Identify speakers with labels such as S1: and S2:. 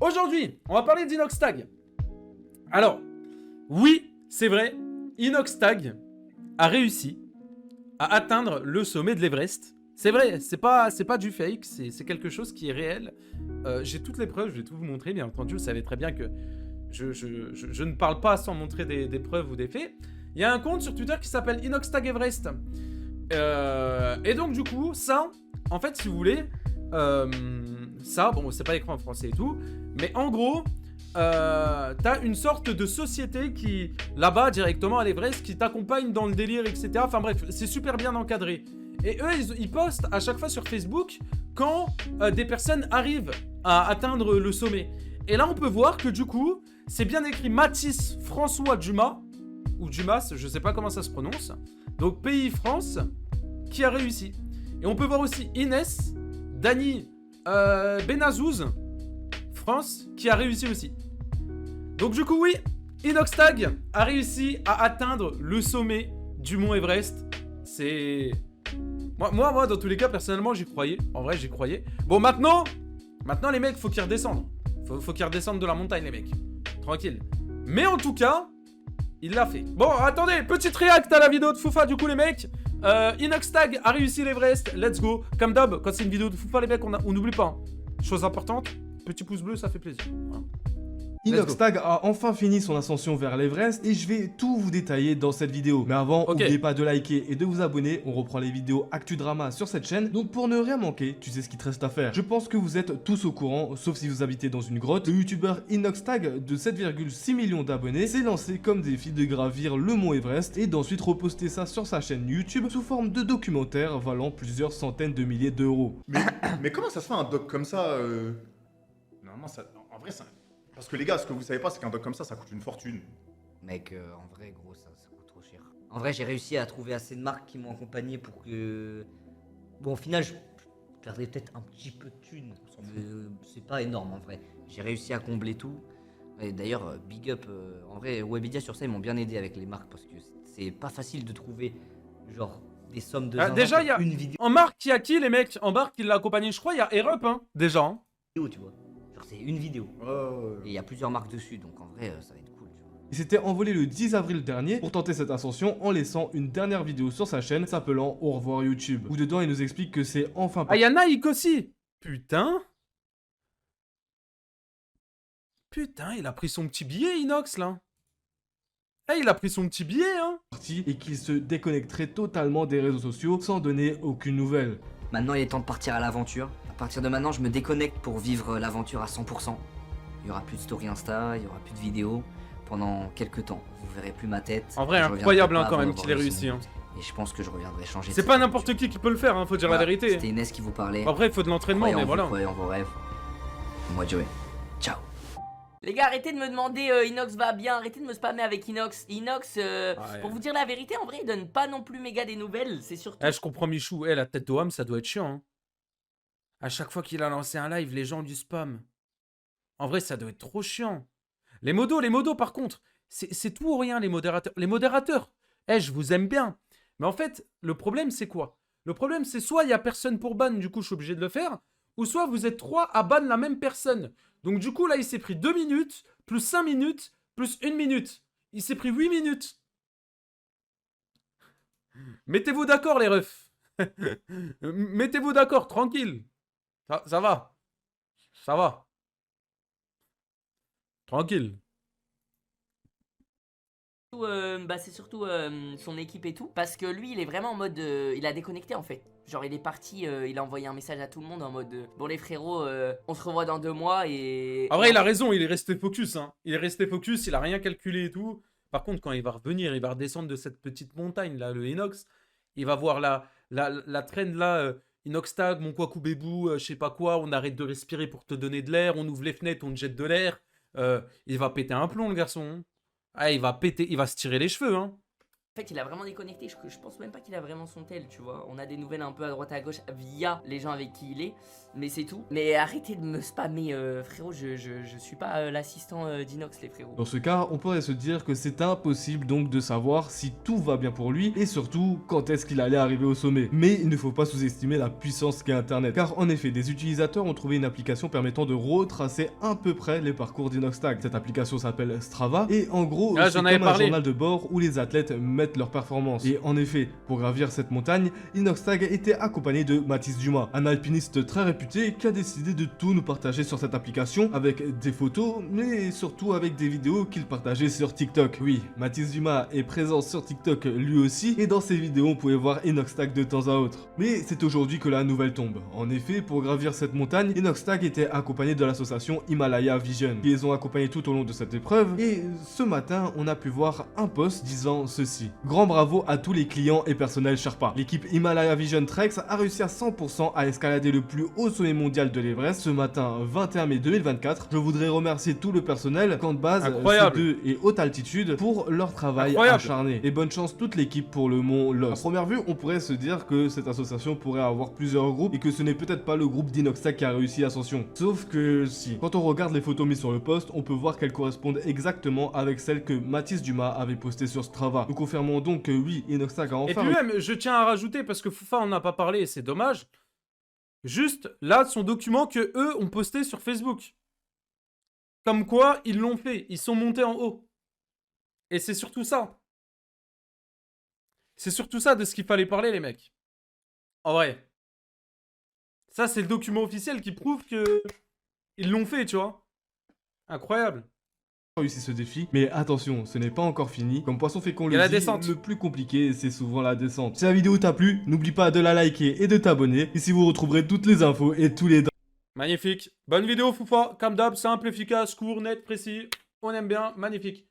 S1: Aujourd'hui, on va parler d'Inoxtag. Alors, oui, c'est vrai, Inoxtag a réussi à atteindre le sommet de l'Everest. C'est vrai, c'est pas du fake, c'est quelque chose qui est réel. J'ai toutes les preuves, je vais tout vous montrer, bien entendu, vous savez très bien que je ne parle pas sans montrer des preuves ou des faits. Il y a un compte sur Twitter qui s'appelle Inoxtag Everest. Et donc du coup, ça, en fait, si vous voulez, ça, bon, c'est pas écrit en français et tout, mais en gros, t'as une sorte de société qui, là-bas, directement à l'Everest, qui t'accompagne dans le délire, etc. Enfin bref, c'est super bien encadré. Et eux, ils postent à chaque fois sur Facebook quand des personnes arrivent à atteindre le sommet. Et là, on peut voir que du coup, c'est bien écrit Mathis François Dumas, ou Dumas, je sais pas comment ça se prononce. Donc, pays France, qui a réussi. Et on peut voir aussi Inès, Dani Benazouz, France, qui a réussi aussi. Donc du coup, oui, Inoxtag a réussi à atteindre le sommet du mont Everest. C'est... Moi, dans tous les cas, personnellement, j'y croyais. En vrai, j'y croyais. Bon, maintenant, les mecs, faut qu'ils redescendent. Faut qu'ils redescendent de la montagne, les mecs. Tranquille. Mais en tout cas, il l'a fait. Bon, attendez, petite react à la vidéo de Foufa, du coup, les mecs. Inoxtag a réussi l'Everest, let's go. Comme d'hab, quand c'est une vidéo de Foufa, les mecs, on n'oublie pas. Hein. Chose importante, petit pouce bleu, ça fait plaisir. Voilà.
S2: Inoxtag a enfin fini son ascension vers l'Everest et je vais tout vous détailler dans cette vidéo. Mais avant, n'oubliez pas de liker et de vous abonner, on reprend les vidéos Actu Drama sur cette chaîne. Donc pour ne rien manquer, tu sais ce qu'il te reste à faire. Je pense que vous êtes tous au courant, sauf si vous habitez dans une grotte. Le youtubeur Inoxtag de 7,6 millions d'abonnés s'est lancé comme défi de gravir le mont Everest et d'ensuite reposter ça sur sa chaîne YouTube sous forme de documentaire valant plusieurs centaines de milliers d'euros.
S3: Mais comment ça se fait un doc comme ça Normalement, ça... en vrai, ça... Parce que les gars, ce que vous savez pas, c'est qu'un doc comme ça coûte une fortune.
S4: Mec, en vrai, gros, ça coûte trop cher. En vrai, j'ai réussi à trouver assez de marques qui m'ont accompagné pour que... Bon, au final, je perdrais peut-être un petit peu de thunes. C'est pas énorme, en vrai. J'ai réussi à combler tout. Et d'ailleurs, big up. En vrai, Webedia sur ça, ils m'ont bien aidé avec les marques parce que c'est pas facile de trouver, genre, des sommes de...
S1: Déjà, il y a
S4: une vidéo,
S1: en marque, il y a qui, les mecs? En marque, qui l'a accompagné, je crois, il y a Erup, hein, déjà. Hein.
S4: tu vois. Genre, c'est une vidéo. Et il y a plusieurs marques dessus, donc en vrai, ça va être cool, tu vois.
S2: Il s'était envolé le 10 avril dernier pour tenter cette ascension en laissant une dernière vidéo sur sa chaîne s'appelant Au revoir YouTube, où dedans il nous explique que c'est enfin...
S1: Ah, il y a Nike aussi. Putain. Putain, il a pris son petit billet, Inox, là. Eh, il a pris son petit billet, hein.
S2: Et qu'il se déconnecterait totalement des réseaux sociaux sans donner aucune nouvelle.
S4: Maintenant, il est temps de partir à l'aventure. À partir de maintenant, je me déconnecte pour vivre l'aventure à 100%. Il y aura plus de story Insta, il y aura plus de vidéos pendant quelques temps. Vous verrez plus ma tête.
S1: En vrai, incroyable hein, quand même qu'il ait réussi. Hein.
S4: Et je pense que je reviendrai changer.
S1: C'est pas n'importe qui peut le faire, hein, faut dire la vérité.
S4: C'était Inès qui vous parlait.
S1: Après, il faut de l'entraînement, mais voilà.
S4: Croyez en vos rêves. Moi, Joey. Ciao.
S5: Les gars, arrêtez de me demander Inox va bien, arrêtez de me spammer avec Inox. Inox, pour vous dire la vérité, en vrai, il donne pas non plus méga des nouvelles, c'est surtout...
S1: Eh, je comprends Michou, la tête d'Oham, ça doit être chiant. Hein. À chaque fois qu'il a lancé un live, les gens du spam. En vrai, ça doit être trop chiant. Les modos, par contre, c'est tout ou rien, les modérateurs. Les modérateurs, je vous aime bien. Mais en fait, le problème, c'est quoi? Le problème, c'est soit il y a personne pour ban, du coup, je suis obligé de le faire, ou soit vous êtes 3 à ban la même personne. Donc du coup, là, il s'est pris 2 minutes, plus 5 minutes, plus 1 minute. Il s'est pris 8 minutes. Mettez-vous d'accord, les refs. Mettez-vous d'accord, tranquille. Ça va. Ça va. Tranquille.
S5: c'est surtout son équipe et tout. Parce que lui, il est vraiment en mode... il a déconnecté, en fait. Genre, il est parti, il a envoyé un message à tout le monde en mode... bon, les frérots, on se revoit dans 2 mois et...
S1: En vrai, il a raison, il est resté focus. Hein. Il est resté focus, il a rien calculé et tout. Par contre, quand il va revenir, il va redescendre de cette petite montagne, là, le Inox. Il va voir la traîne, là... Inoxtag, mon Kwaku Bébou, je sais pas quoi, on arrête de respirer pour te donner de l'air, on ouvre les fenêtres, on te jette de l'air. Il va péter un plomb, le garçon. Ah, il va se tirer les cheveux, hein.
S5: En fait, il a vraiment déconnecté, je pense même pas qu'il a vraiment son tel, tu vois. On a des nouvelles un peu à droite à gauche via les gens avec qui il est. mais c'est tout. Mais arrêtez de me spammer, frérot, je suis pas l'assistant d'Inox, les frérots.
S2: Dans ce cas, on pourrait se dire que c'est impossible donc de savoir si tout va bien pour lui et surtout quand est-ce qu'il allait arriver au sommet. Mais il ne faut pas sous-estimer la puissance qu'est Internet, car en effet, des utilisateurs ont trouvé une application permettant de retracer à peu près les parcours d'Inoxtag. Cette application s'appelle Strava et en gros, c'est comme un journal de bord où les athlètes mettent leurs performances. Et en effet, pour gravir cette montagne, Inoxtag était accompagné de Mathis Dumas, un alpiniste très réputé qui a décidé de tout nous partager sur cette application avec des photos, mais surtout avec des vidéos qu'il partageait sur TikTok. Oui, Mathis Dumas est présent sur TikTok lui aussi, et dans ses vidéos on pouvait voir Inoxtag de temps à autre. Mais c'est aujourd'hui que la nouvelle tombe. En effet, pour gravir cette montagne, Inoxtag était accompagné de l'association Himalaya Vision, qui les ont accompagnés tout au long de cette épreuve, et ce matin on a pu voir un post disant ceci: grand bravo à tous les clients et personnel Sherpa. L'équipe Himalaya Vision Treks a réussi à 100% à escalader le plus haut sommet mondial de l'Everest ce matin 21 mai 2024. Je voudrais remercier tout le personnel, camp de base, C2 et haute altitude pour leur travail acharné. Et bonne chance toute l'équipe pour le mont Lost. À première vue, on pourrait se dire que cette association pourrait avoir plusieurs groupes et que ce n'est peut-être pas le groupe d'Inoxtag qui a réussi Ascension. Sauf que si. Quand on regarde les photos mises sur le post, on peut voir qu'elles correspondent exactement avec celles que Mathis Dumas avait postées sur Strava. Nous confirmons donc que oui, Inoxtag a enfin...
S1: Et puis même, je tiens à rajouter, parce que Foufa on n'a pas parlé et c'est dommage, juste là son document que eux ont posté sur Facebook. Comme quoi, ils l'ont fait, ils sont montés en haut. Et c'est surtout ça. C'est surtout ça de ce qu'il fallait parler, les mecs. En vrai. Ça, c'est le document officiel qui prouve que ils l'ont fait, tu vois. Incroyable.
S2: Réussi ce défi, mais attention, ce n'est pas encore fini. Comme Poisson Fécond le
S1: la
S2: dit,
S1: descente.
S2: le plus compliqué, c'est souvent la descente. Si la vidéo t'a plu, n'oublie pas de la liker et de t'abonner. Ici, vous retrouverez toutes les infos et tous les...
S1: Magnifique. Bonne vidéo, Foufa. Comme d'hab, simple, efficace, court, net, précis. On aime bien. Magnifique.